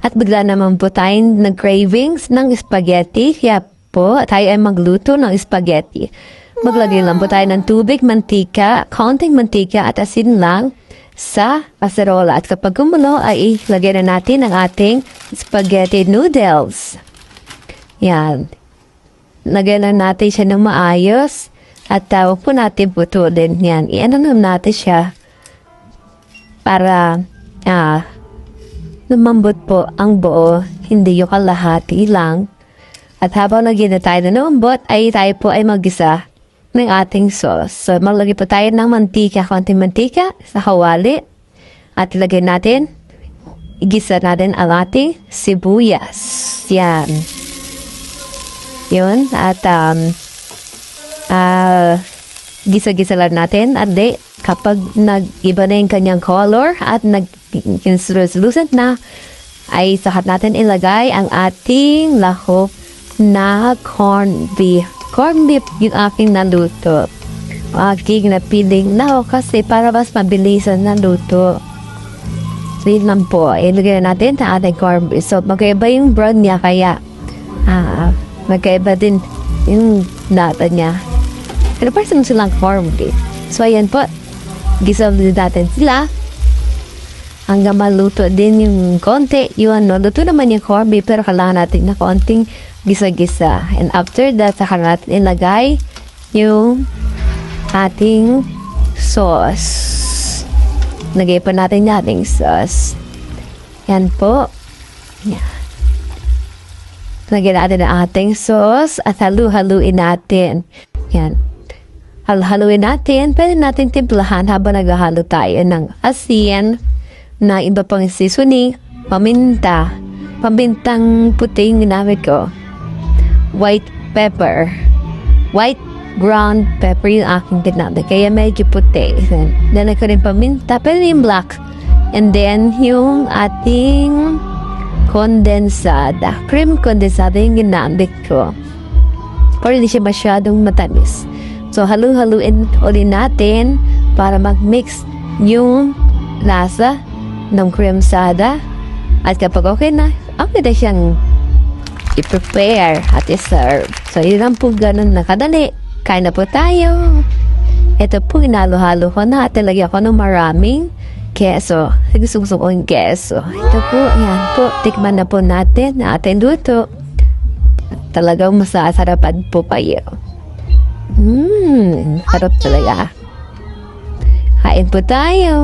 At bigla naman po tayong nag-cravings ng spaghetti. Kaya po, tayo ay magluto ng spaghetti. Maglagay lang po tayo ng tubig, mantika, kaunting mantika at asin lang sa kaserola. At kapag kumulo, ay ilagay na natin ang ating spaghetti noodles. Yan. Lagay lang natin siya ng maayos. At tawag po natin putulin yan. I-ano natin siya para lumambot po ang buo. Hindi yung kalahati lang. At habang lagyan na tayo na lumambot, ay tayo po ay magisa ng ating sauce. So, maglagay po tayo ng mantika, konting mantika sa kawali. At ilagay natin, igisa natin ang ating sibuyas. Yan. Yun. At, gisa-gisa lang natin at kapag nag-iba na yung kanyang color at nag-translucent na, ay sakat natin ilagay ang ating lahok na corned beef. Corned beef yung aking naluto. Aking napiling lahok kasi para mas mabilisan na luto. So yun lang po. Ilagay natin ang ating corned beef. So magkaiba yung brown niya kaya magkaiba din yung lata niya. Pero parang silang corned beef. So, ayan po. Gisa din natin sila. Hanggang maluto din yung konti. Yung luto naman yung corned beef. Pero kailangan natin na konting gisa-gisa. And after that, saka natin ilagay yung ating sauce. Lagay pa natin yung ating sauce. Yan po. Yan. Lagyan natin ang ating sauce at halu-haluin natin. Yan. Haluin natin, pwede natin timplahan habang naghahalo tayo ng asin, na iba pang seasoning, paminta, pamintang puti yung ginamit ko, white pepper, white ground pepper yung aking ginamit, kaya medyo puti. Then ako rin paminta, pwede yung black, and then yung ating kondensada, cream kondensada yung ginamit ko, para hindi siya masyadong matamis. So, halu-haluin ulit natin para mag-mix yung lasa ng cream sada. At kapag okay na siyang i-prepare at i-serve. So, yun lang po ganun na kadali. Kain na po tayo. Ito po, inalo-halo ko na at talagyan ko ng maraming keso. Gusto ko yung keso. Ito po, yan po. Tikman na po natin na ating luto. Talagang masasarapan po kayo. Harap talaga. Kain po tayo.